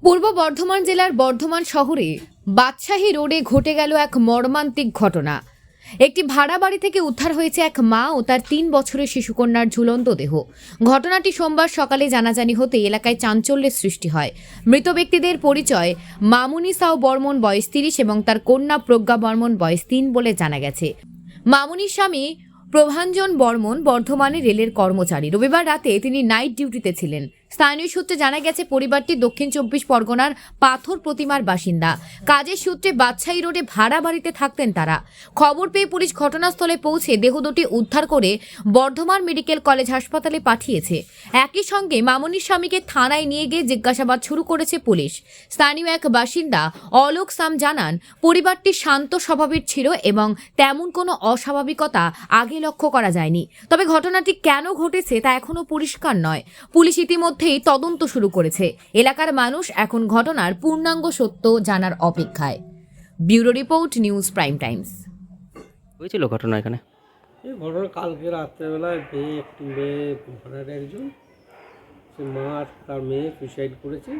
পূর্ব বর্ধমান জেলার বর্ধমান শহরে বাদশাহী রোডে ঘটে গেল এক মর্মান্তিক ঘটনা। একটি ভাড়া বাড়ি থেকে উদ্ধার হয়েছে এক মা ও তার ৩ বছরের শিশুকন্যার ঝুলন্ত দেহ। ঘটনাটি সোমবার সকালে জানাজানি হতে এলাকায় চাঞ্চল্যের সৃষ্টি হয়। মৃত ব্যক্তিদের পরিচয় মামুনি সাউ বর্মন বয়স ৩০ এবং তার কন্যা প্রজ্ঞা বর্মন বয়স ৩ বলে জানা গেছে। মামুনির স্বামী প্রভাঞ্জন বর্মন বর্ধমানে রেলের কর্মচারী। রবিবার রাতে তিনি নাইট ডিউটিতে ছিলেন। স্থানীয় সূত্রে জানা গেছে পরিবারটি দক্ষিণ ২৪ পরগনার পাথর প্রতিমার বাসিন্দা। কাজের সূত্রে বাদশাহী রোডে ভাড়া বাড়িতে থাকতেন তারা। খবর পেয়ে পুলিশ ঘটনাস্থলে পৌঁছে দেহ দুটি উদ্ধার করে বর্ধমান মেডিকেল কলেজ হাসপাতালে পাঠিয়েছে। একই সঙ্গে মামুনির স্বামীকে থানায় নিয়ে গিয়ে জিজ্ঞাসাবাদ শুরু করেছে পুলিশ। স্থানীয় এক বাসিন্দা অলোক সাম জানান, পরিবারটি শান্ত স্বভাবের ছিল এবং তেমন কোনো অস্বাভাবিকতা আগে লক্ষ্য করা যায়নি। তবে ঘটনাটি কেন ঘটেছে তা এখনো পরিষ্কার নয়। পুলিশ ইতিমধ্যেই তদন্ত শুরু করেছে। এলাকার মানুষ এখন ঘটনার পূর্ণাঙ্গ সত্য জানার অপেক্ষায়। Bureau report, news prime Times. হয়েছিল ঘটনা এখানে? এই ঘটনা কালকে রাত্রেবেলায় মেয়ে ভাড়ার একজন, সে মা আর তার মেয়ে সুইসাইড করেছে।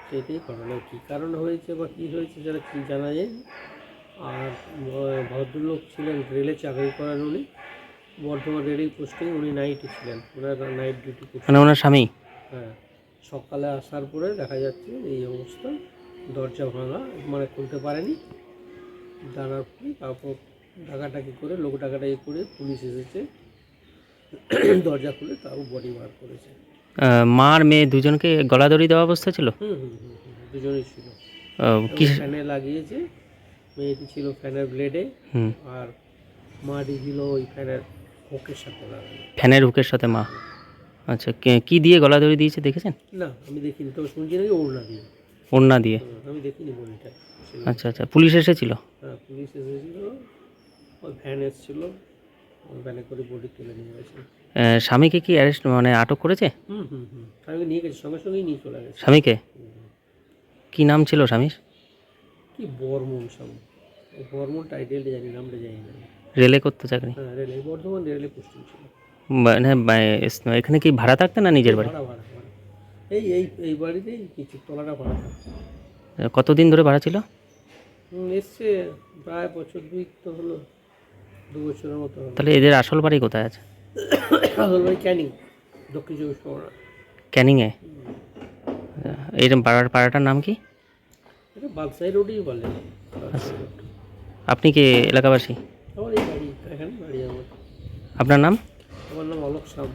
সেটাই ঘটনা, কী কারণে হয়েছে বা কী হয়েছে সেটা কী জানা যায়। আর ভদ্রলোক ছিলেন, রেলে চাকরি করেন উনি, বর্ধমান রেলের পোস্টিং, উনি নাইটে ছিলেন, ওনার নাইট ডিউটি করছেন। মানে ওনার স্বামী? হ্যাঁ, সকালে আসার পরে দেখা যাচ্ছে এই অবস্থা, দরজা ভাঙা, মানে খুলতে পারেনি। জানার পরে তারপর ডাকাডাকি করে, লোক ডাকাডাকি করে পুলিশ এসেছে, দরজা খুলে তাও বডি বার করেছে। মা আর মেয়ে দুজনকে গলাদড়ি দেওয়া অবস্থা ছিল? দুজনেই ছিল। কি ফ্যানে লাগিয়েছে, মেয়েটি ছিল ফ্যানের ব্লেডে, আর মাটি ছিল ওই ফ্যানের হুকের সাথে লাগানো। ফ্যানের হুকের সাথে মা? আচ্ছা, কি দিয়ে গলাদড়ি দিয়েছে দেখেছেন? না, আমি দেখিনি, তবে শুনছি নাকি ওড়না দিয়ে। ওড়না দিয়ে? আমি দেখিনি বডিটা। আচ্ছা আচ্ছা, পুলিশ এসেছিল? হ্যাঁ, পুলিশ এসেছিল, ওই ভ্যান এসেছিল, ওই ভ্যানে করে বডি তুলে নিয়ে গেছে। স্বামীকে কি অ্যারেস্ট মানে আটক করেছে? স্বামীকে নিয়ে গেছে, সঙ্গে সঙ্গেই নিয়ে চলে গেছে। স্বামীকে? কি নাম ছিল স্বামীর? কি বর্মন স্বামী, বর্মন টাইটেলটা জানি, নামটা জানি না। রেলে করতে চাকরি? হ্যাঁ, রেলে, বর্ধমান রেলে পোস্টিং ছিল। এখানে কি ভাড়া থাকতেন না নিজের বাড়ি? ভাড়া ভাড়া ভাড়া এই এই এই বাড়িতেই কিছু তলাটা ভাড়া থাকতো। কতদিন ধরে ভাড়া ছিল? এসছে প্রায় বছর 2 তো হলো, 2 বছরের মতো হলো। তাহলে এদের আসল বাড়ি কোথায় আছে? আসল বাড়ি ক্যানিং, দক্ষিণ 24 পরগনা। ক্যানিংয়ে? এইরকম পাড়াটার নাম কি? এটা বাদশাহী রোডই বলে। আপনি কি এলাকাবাসী? আমার এই বাড়ি, এখানে বাড়ি আমার। আপনার নাম? আমার নাম অলোক সাম।